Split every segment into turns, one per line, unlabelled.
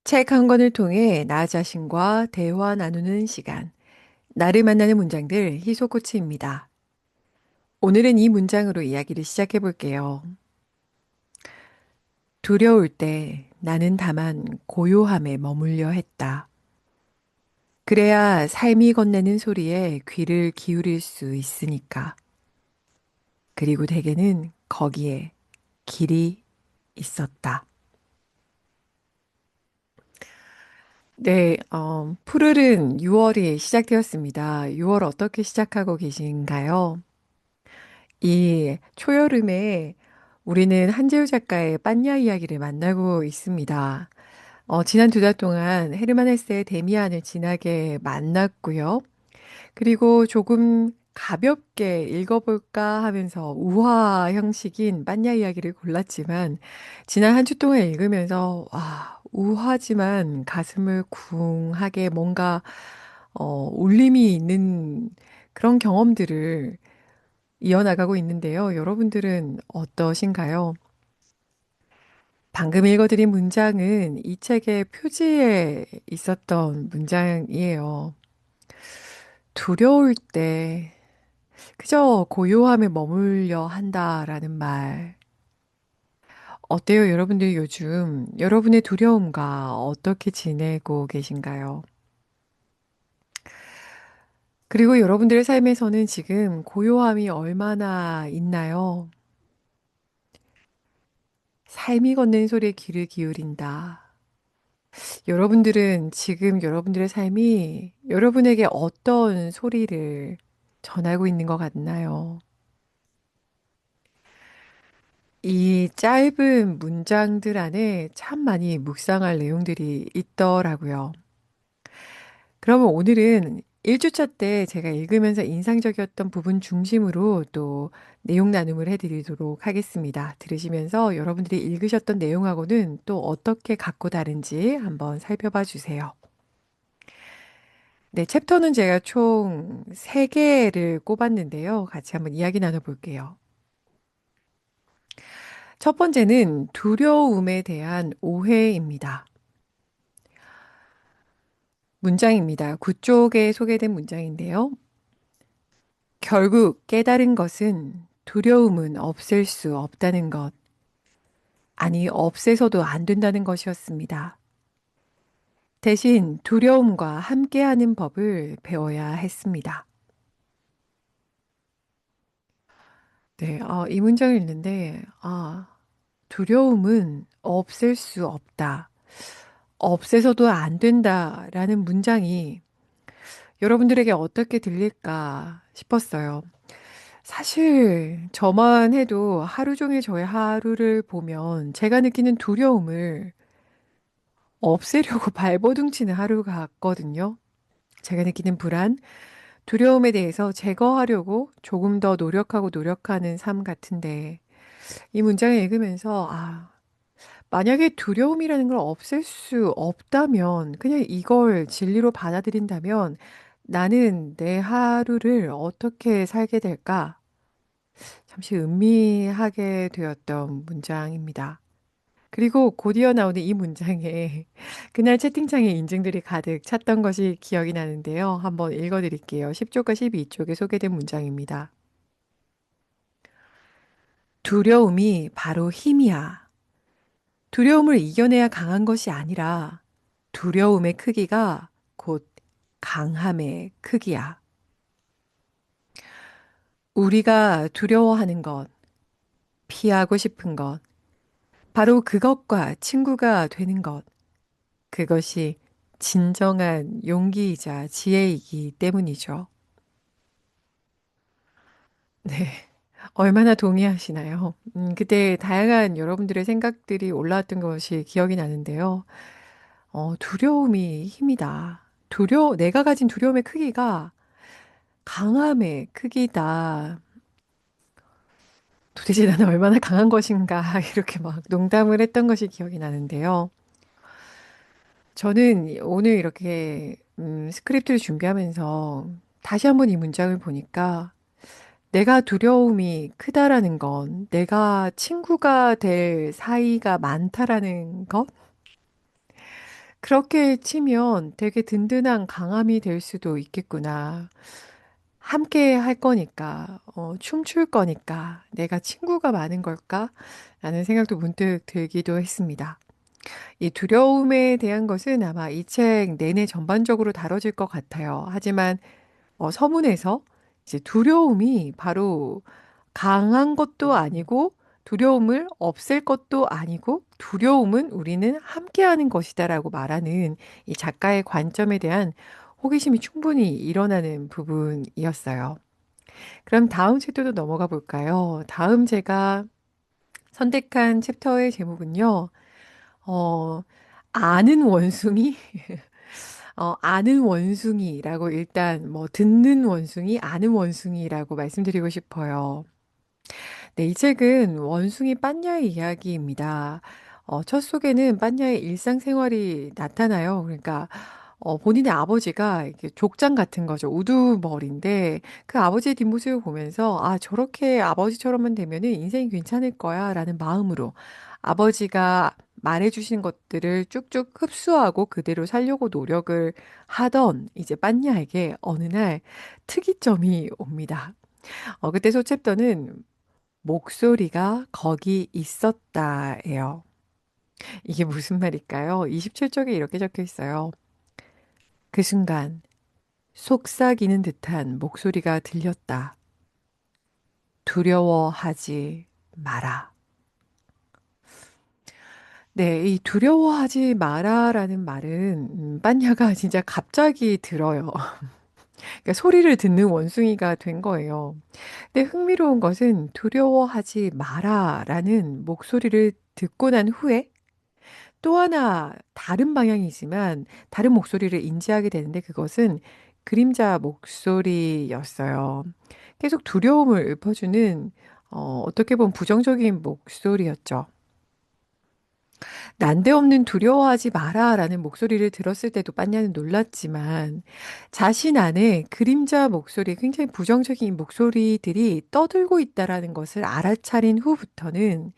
책 한 권을 통해 나 자신과 대화 나누는 시간. 나를 만나는 문장들 희소코치입니다. 오늘은 이 문장으로 이야기를 시작해 볼게요. 두려울 때 나는 다만 고요함에 머물려 했다. 그래야 삶이 건네는 소리에 귀를 기울일 수 있으니까. 그리고 대개는 거기에 길이 있었다. 네, 푸르른 6월이 시작되었습니다. 6월 어떻게 시작하고 계신가요? 이 초여름에 우리는 한재우 작가의 빤야 이야기를 만나고 있습니다. 지난 2달 동안 헤르만 헤세의 데미안을 진하게 만났고요. 그리고 조금 가볍게 읽어볼까 하면서 우화 형식인 빤야 이야기를 골랐지만 지난 한 주 동안 읽으면서 와, 우화지만 가슴을 쿵하게 뭔가 울림이 있는 그런 경험들을 이어나가고 있는데요. 여러분들은 어떠신가요? 방금 읽어드린 문장은 이 책의 표지에 있었던 문장이에요. 두려울 때 그저 고요함에 머물려 한다라는 말. 어때요, 여러분들 요즘 여러분의 두려움과 어떻게 지내고 계신가요? 그리고 여러분들의 삶에서는 지금 고요함이 얼마나 있나요? 삶이 걷는 소리에 귀를 기울인다. 여러분들은 지금 여러분들의 삶이 여러분에게 어떤 소리를 전하고 있는 것 같나요? 이 짧은 문장들 안에 참 많이 묵상할 내용들이 있더라고요. 그러면 오늘은 1주차 때 제가 읽으면서 인상적이었던 부분 중심으로 또 내용 나눔을 해드리도록 하겠습니다. 들으시면서 여러분들이 읽으셨던 내용하고는 또 어떻게 같고 다른지 한번 살펴봐 주세요. 네, 챕터는 제가 총 3개를 꼽았는데요. 같이 한번 이야기 나눠볼게요. 첫 번째는 두려움에 대한 오해입니다. 문장입니다. 9쪽에 소개된 문장인데요. 결국 깨달은 것은 두려움은 없앨 수 없다는 것, 아니, 없애서도 안 된다는 것이었습니다. 대신 두려움과 함께하는 법을 배워야 했습니다. 네, 이 문장을 읽는데, 두려움은 없앨 수 없다. 없애서도 안 된다라는 문장이 여러분들에게 어떻게 들릴까 싶었어요. 사실 저만 해도 하루 종일 저의 하루를 보면 제가 느끼는 두려움을 없애려고 발버둥치는 하루 같거든요. 제가 느끼는 불안, 두려움에 대해서 제거하려고 조금 더 노력하고 노력하는 삶 같은데 이 문장을 읽으면서 만약에 두려움이라는 걸 없앨 수 없다면 그냥 이걸 진리로 받아들인다면 나는 내 하루를 어떻게 살게 될까? 잠시 음미하게 되었던 문장입니다. 그리고 곧이어 나오는 이 문장에 그날 채팅창에 인증들이 가득 찼던 것이 기억이 나는데요. 한번 읽어드릴게요. 10쪽과 12쪽에 소개된 문장입니다. 두려움이 바로 힘이야. 두려움을 이겨내야 강한 것이 아니라 두려움의 크기가 곧 강함의 크기야. 우리가 두려워하는 것, 피하고 싶은 것, 바로 그것과 친구가 되는 것. 그것이 진정한 용기이자 지혜이기 때문이죠. 네. 얼마나 동의하시나요? 그때 다양한 여러분들의 생각들이 올라왔던 것이 기억이 나는데요. 두려움이 힘이다. 내가 가진 두려움의 크기가 강함의 크기다. 도대체 나는 얼마나 강한 것인가. 이렇게 막 농담을 했던 것이 기억이 나는데요. 저는 오늘 이렇게 스크립트를 준비하면서 다시 한번 이 문장을 보니까 내가 두려움이 크다라는 건 내가 친구가 될 사이가 많다라는 것? 그렇게 치면 되게 든든한 강함이 될 수도 있겠구나. 함께 할 거니까, 춤출 거니까, 내가 친구가 많은 걸까? 라는 생각도 문득 들기도 했습니다. 이 두려움에 대한 것은 아마 이 책 내내 전반적으로 다뤄질 것 같아요. 하지만 서문에서 이제 두려움이 바로 강한 것도 아니고 두려움을 없앨 것도 아니고 두려움은 우리는 함께하는 것이다라고 말하는 이 작가의 관점에 대한 호기심이 충분히 일어나는 부분이었어요. 그럼 다음 챕터도 넘어가 볼까요? 다음 제가 선택한 챕터의 제목은요. 어, 아는 원숭이? 아는 원숭이라고 일단 뭐 듣는 원숭이, 아는 원숭이라고 말씀드리고 싶어요. 네, 이 책은 원숭이 빤야의 이야기입니다. 첫 속에는 빤야의 일상생활이 나타나요. 그러니까 본인의 아버지가 이렇게 족장 같은 거죠. 우두머리인데 그 아버지의 뒷모습을 보면서 아, 저렇게 아버지처럼만 되면은 인생이 괜찮을 거야 라는 마음으로 아버지가 말해주신 것들을 쭉쭉 흡수하고 그대로 살려고 노력을 하던 이제 빤야에게 어느 날 특이점이 옵니다. 그때 소챕터는 목소리가 거기 있었다예요. 이게 무슨 말일까요? 27쪽에 이렇게 적혀 있어요. 그 순간 속삭이는 듯한 목소리가 들렸다. 두려워하지 마라. 네, 이 두려워하지 마라라는 말은 빤야가 진짜 갑자기 들어요. 그러니까 소리를 듣는 원숭이가 된 거예요. 근데 흥미로운 것은 두려워하지 마라라는 목소리를 듣고 난 후에 또 하나 다른 방향이지만 다른 목소리를 인지하게 되는데 그것은 그림자 목소리였어요. 계속 두려움을 읊어주는 어떻게 보면 부정적인 목소리였죠. 난데없는 두려워하지 마라라는 목소리를 들었을 때도 빤냐는 놀랐지만 자신 안에 그림자 목소리, 굉장히 부정적인 목소리들이 떠들고 있다라는 것을 알아차린 후부터는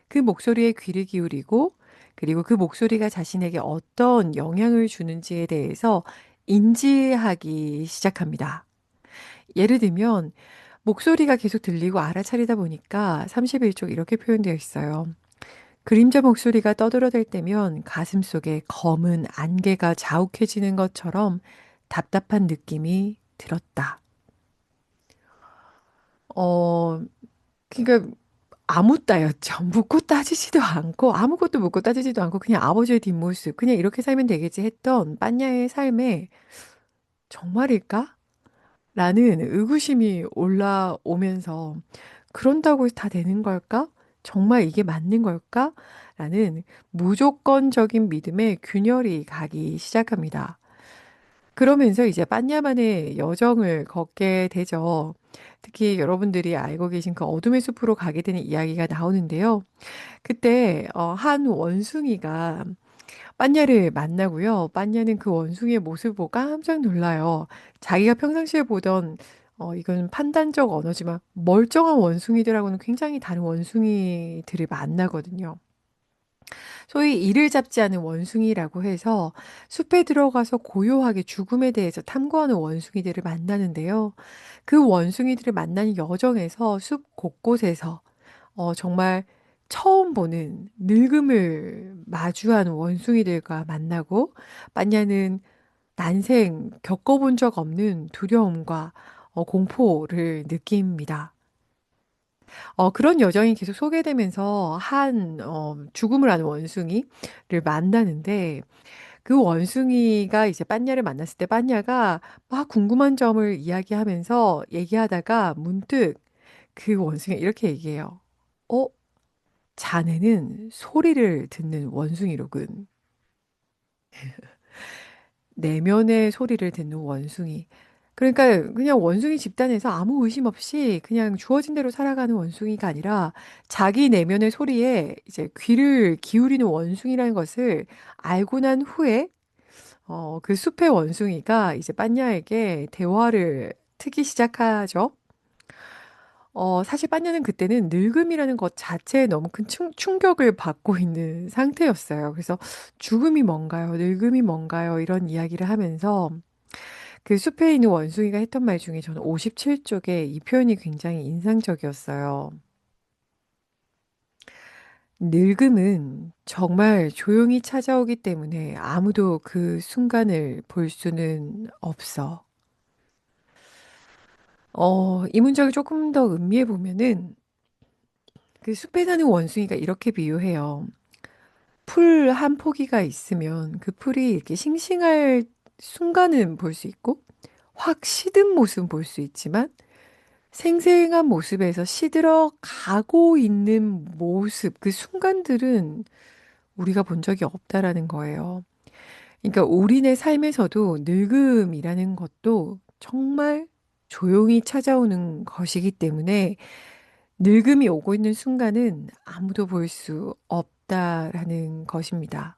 그 목소리에 귀를 기울이고 그리고 그 목소리가 자신에게 어떤 영향을 주는지에 대해서 인지하기 시작합니다. 예를 들면 목소리가 계속 들리고 알아차리다 보니까 31쪽 이렇게 표현되어 있어요. 그림자 목소리가 떠들어댈 때면 가슴 속에 검은 안개가 자욱해지는 것처럼 답답한 느낌이 들었다. 어, 그러니까 아무 따였죠. 묻고 따지지도 않고 아무것도 묻고 따지지도 않고 그냥 아버지의 뒷모습 그냥 이렇게 살면 되겠지 했던 빤야의 삶에 정말일까? 라는 의구심이 올라오면서 그런다고 다 되는 걸까? 정말 이게 맞는 걸까? 라는 무조건적인 믿음에 균열이 가기 시작합니다. 그러면서 이제 빤야만의 여정을 걷게 되죠. 특히 여러분들이 알고 계신 그 어둠의 숲으로 가게 되는 이야기가 나오는데요. 그때 한 원숭이가 빤야를 만나고요. 빤야는 그 원숭이의 모습을 보고 깜짝 놀라요. 자기가 평상시에 보던 이건 판단적 언어지만 멀쩡한 원숭이들하고는 굉장히 다른 원숭이들을 만나거든요. 소위 이를 잡지 않은 원숭이라고 해서 숲에 들어가서 고요하게 죽음에 대해서 탐구하는 원숭이들을 만나는데요. 그 원숭이들을 만나는 여정에서 숲 곳곳에서 정말 처음 보는 늙음을 마주한 원숭이들과 만나고 빠냐는 난생 겪어본 적 없는 두려움과 공포를 느낍니다. 그런 여정이 계속 소개되면서 죽음을 하는 원숭이를 만나는데 그 원숭이가 이제 빤냐를 만났을 때 빤냐가 막 궁금한 점을 이야기하면서 얘기하다가 문득 그 원숭이가 이렇게 얘기해요. 어? 자네는 소리를 듣는 원숭이로군. 내면의 소리를 듣는 원숭이. 그러니까 그냥 원숭이 집단에서 아무 의심 없이 그냥 주어진 대로 살아가는 원숭이가 아니라 자기 내면의 소리에 이제 귀를 기울이는 원숭이라는 것을 알고 난 후에 그 숲의 원숭이가 이제 빤야에게 대화를 트기 시작하죠. 사실 빠냐는 그때는 늙음이라는 것 자체에 너무 큰 충격을 받고 있는 상태였어요. 그래서 죽음이 뭔가요? 늙음이 뭔가요? 이런 이야기를 하면서 그 숲에 있는 원숭이가 했던 말 중에 저는 57쪽에 이 표현이 굉장히 인상적이었어요. 늙음은 정말 조용히 찾아오기 때문에 아무도 그 순간을 볼 수는 없어. 이 문장을 조금 더 음미해 보면은 그 숲에 사는 원숭이가 이렇게 비유해요. 풀 한 포기가 있으면 그 풀이 이렇게 싱싱할 순간은 볼 수 있고 확 시든 모습은 볼 수 있지만 생생한 모습에서 시들어 가고 있는 모습, 그 순간들은 우리가 본 적이 없다라는 거예요. 그러니까 우리네 삶에서도 늙음이라는 것도 정말 조용히 찾아오는 것이기 때문에 늙음이 오고 있는 순간은 아무도 볼 수 없다라는 것입니다.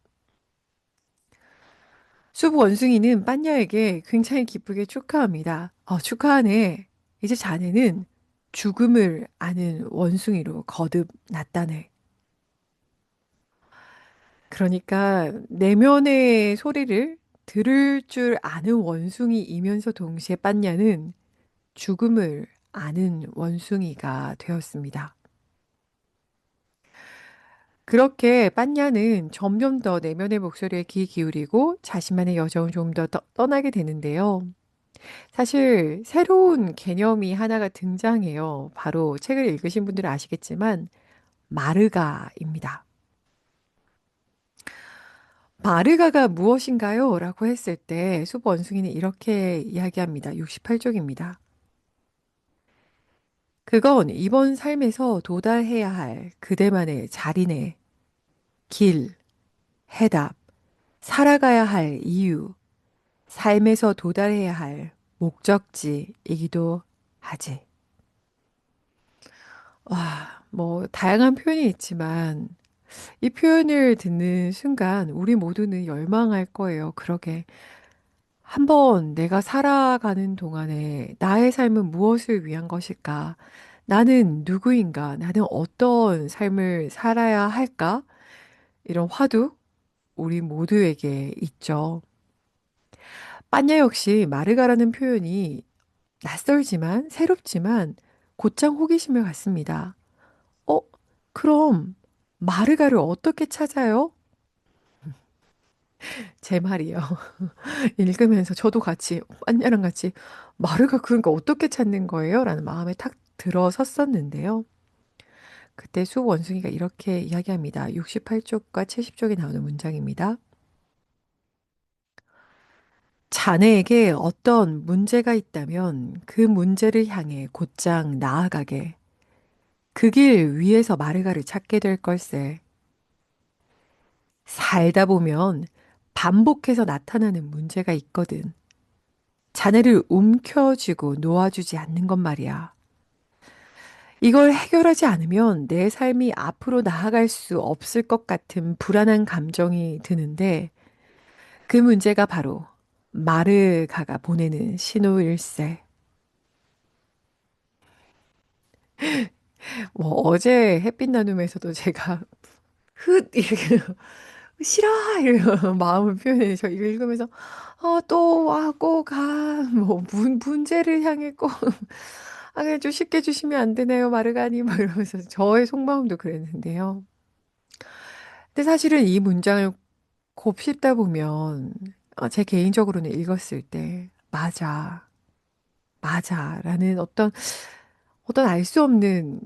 숲 원숭이는 빤냐에게 굉장히 기쁘게 축하합니다. 축하하네. 이제 자네는 죽음을 아는 원숭이로 거듭났다네. 그러니까 내면의 소리를 들을 줄 아는 원숭이이면서 동시에 빤냐는 죽음을 아는 원숭이가 되었습니다. 그렇게 빤냐는 점점 더 내면의 목소리에 귀 기울이고 자신만의 여정을 좀 더 떠나게 되는데요. 사실 새로운 개념이 하나가 등장해요. 바로 책을 읽으신 분들은 아시겠지만 마르가입니다. 마르가가 무엇인가요? 라고 했을 때 숲 원숭이는 이렇게 이야기합니다. 68쪽입니다. 그건 이번 삶에서 도달해야 할 그대만의 자리네. 길, 해답, 살아가야 할 이유, 삶에서 도달해야 할 목적지이기도 하지. 와, 뭐, 다양한 표현이 있지만, 이 표현을 듣는 순간, 우리 모두는 열망할 거예요. 그러게. 한번 내가 살아가는 동안에 나의 삶은 무엇을 위한 것일까? 나는 누구인가? 나는 어떤 삶을 살아야 할까? 이런 화두, 우리 모두에게 있죠. 빠냐 역시 마르가라는 표현이 낯설지만 새롭지만 곧장 호기심을 갖습니다. 어, 그럼 마르가를 어떻게 찾아요? 제 말이요. 읽으면서 저도 같이, 빠냐랑 같이 마르가 그러니까 어떻게 찾는 거예요? 라는 마음에 탁 들어섰었는데요. 그때 수 원숭이가 이렇게 이야기합니다. 68쪽과 70쪽에 나오는 문장입니다. 자네에게 어떤 문제가 있다면 그 문제를 향해 곧장 나아가게. 그 길 위에서 마르가를 찾게 될 걸세. 살다 보면 반복해서 나타나는 문제가 있거든. 자네를 움켜쥐고 놓아주지 않는 것 말이야. 이걸 해결하지 않으면 내 삶이 앞으로 나아갈 수 없을 것 같은 불안한 감정이 드는데 그 문제가 바로 마르가가 보내는 신호일세. 뭐 어제 햇빛 나눔에서도 제가 이렇게 싫어 이런 마음을 표현해 저 이거 읽으면서 또 와 꼭 뭐 문제를 향해 꼭 그냥 좀 쉽게 주시면 안 되나요 마르가니 막 이러면서 저의 속마음도 그랬는데요. 근데 사실은 이 문장을 곱씹다 보면 제 개인적으로는 읽었을 때 맞아라는 어떤 알 수 없는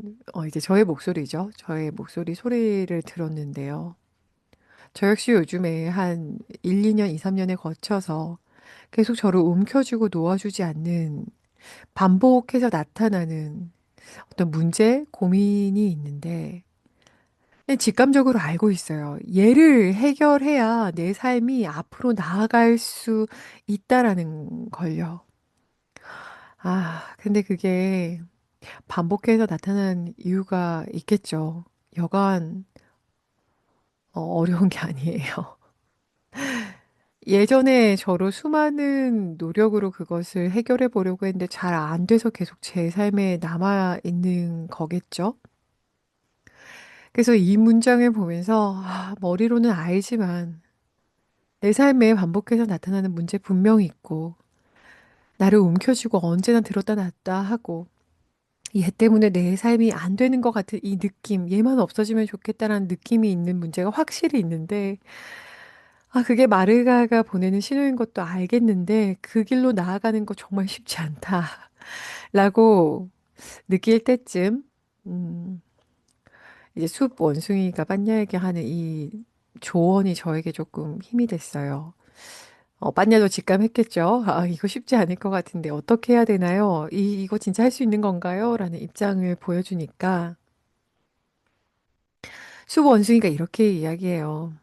이제 저의 목소리죠. 저의 목소리 소리를 들었는데요. 저 역시 요즘에 한 1, 2년, 2, 3년에 거쳐서 계속 저를 움켜쥐고 놓아주지 않는 반복해서 나타나는 어떤 문제, 고민이 있는데 그냥 직감적으로 알고 있어요. 얘를 해결해야 내 삶이 앞으로 나아갈 수 있다라는 걸요. 근데 그게 반복해서 나타나는 이유가 있겠죠. 여간 어려운 게 아니에요. 예전에 저로 수많은 노력으로 그것을 해결해 보려고 했는데 잘 안 돼서 계속 제 삶에 남아 있는 거겠죠? 그래서 이 문장을 보면서 머리로는 알지만 내 삶에 반복해서 나타나는 문제 분명히 있고 나를 움켜쥐고 언제나 들었다 놨다 하고 얘 때문에 내 삶이 안 되는 것 같은 이 느낌, 얘만 없어지면 좋겠다라는 느낌이 있는 문제가 확실히 있는데 그게 마르가가 보내는 신호인 것도 알겠는데 그 길로 나아가는 거 정말 쉽지 않다. 라고 느낄 때쯤, 음, 이제 숲 원숭이가 빤냐에게 하는 이 조언이 저에게 조금 힘이 됐어요. 빤냐도 직감했겠죠. 이거 쉽지 않을 것 같은데 어떻게 해야 되나요? 이거 진짜 할 수 있는 건가요? 라는 입장을 보여주니까 숲 원숭이가 이렇게 이야기해요.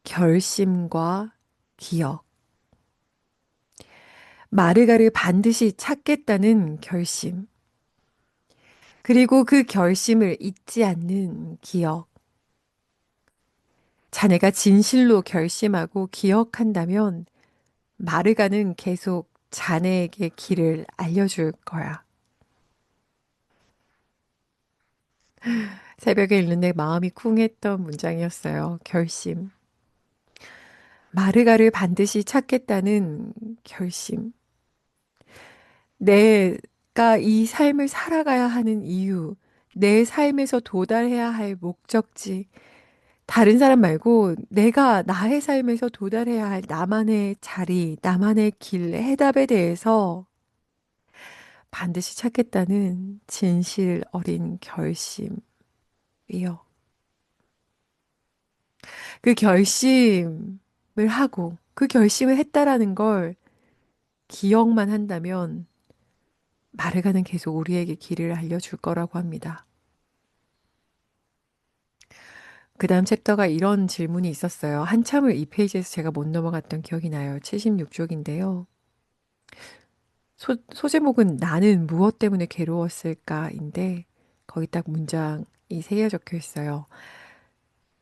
결심과 기억. 마르가를 반드시 찾겠다는 결심. 그리고 그 결심을 잊지 않는 기억. 자네가 진실로 결심하고 기억한다면 마르가는 계속 자네에게 길을 알려줄 거야. 새벽에 읽는데 마음이 쿵했던 문장이었어요. 결심. 마르가를 반드시 찾겠다는 결심. 내가 이 삶을 살아가야 하는 이유, 내 삶에서 도달해야 할 목적지, 다른 사람 말고 내가 나의 삶에서 도달해야 할 나만의 자리, 나만의 길, 해답에 대해서 반드시 찾겠다는 진실 어린 결심이요. 그 결심을 하고 그 결심을 했다라는 걸 기억만 한다면 마르가는 계속 우리에게 길을 알려줄 거라고 합니다. 그 다음 챕터가 이런 질문이 있었어요. 한참을 이 페이지에서 제가 못 넘어갔던 기억이 나요. 76쪽인데요. 소제목은 나는 무엇 때문에 괴로웠을까인데 거기 딱 문장이 세 개 적혀 있어요.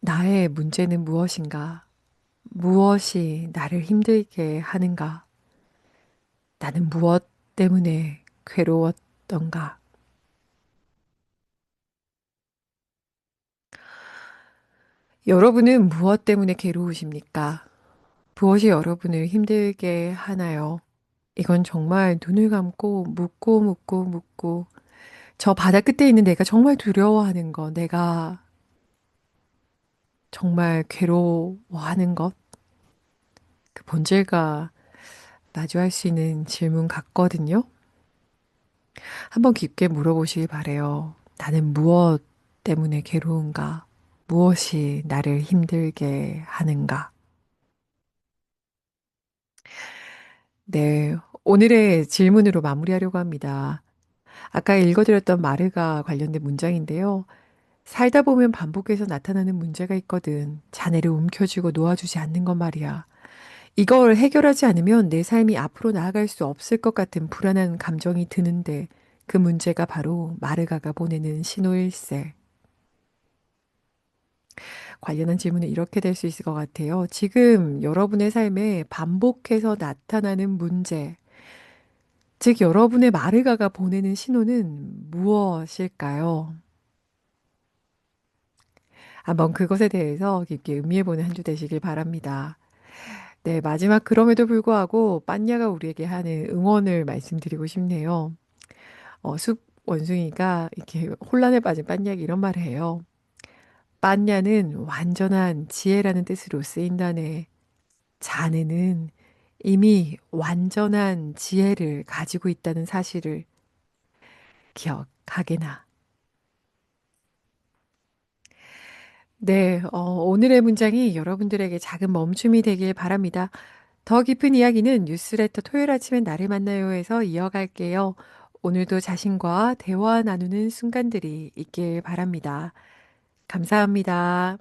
나의 문제는 무엇인가? 무엇이 나를 힘들게 하는가? 나는 무엇 때문에 괴로웠던가? 여러분은 무엇 때문에 괴로우십니까? 무엇이 여러분을 힘들게 하나요? 이건 정말 눈을 감고 묻고 묻고 묻고 저 바다 끝에 있는 내가 정말 두려워하는 것, 내가 정말 괴로워하는 것, 그 본질과 마주할 수 있는 질문 같거든요. 한번 깊게 물어보시기 바래요. 나는 무엇 때문에 괴로운가? 무엇이 나를 힘들게 하는가? 네, 오늘의 질문으로 마무리하려고 합니다. 아까 읽어드렸던 마르가 관련된 문장인데요. 살다 보면 반복해서 나타나는 문제가 있거든. 자네를 움켜쥐고 놓아주지 않는 것 말이야. 이걸 해결하지 않으면 내 삶이 앞으로 나아갈 수 없을 것 같은 불안한 감정이 드는데 그 문제가 바로 마르가가 보내는 신호일세. 관련한 질문은 이렇게 될 수 있을 것 같아요. 지금 여러분의 삶에 반복해서 나타나는 문제, 즉 여러분의 마르가가 보내는 신호는 무엇일까요? 한번 그것에 대해서 깊게 음미해보는 한 주 되시길 바랍니다. 네, 마지막 그럼에도 불구하고 빤냐가 우리에게 하는 응원을 말씀드리고 싶네요. 숲 원숭이가 이렇게 혼란에 빠진 빤냐에게 이런 말을 해요. 빤냐는 완전한 지혜라는 뜻으로 쓰인다네. 자네는 이미 완전한 지혜를 가지고 있다는 사실을 기억하게나. 네, 오늘의 문장이 여러분들에게 작은 멈춤이 되길 바랍니다. 더 깊은 이야기는 뉴스레터 토요일 아침엔 나를 만나요에서 이어갈게요. 오늘도 자신과 대화 나누는 순간들이 있길 바랍니다. 감사합니다.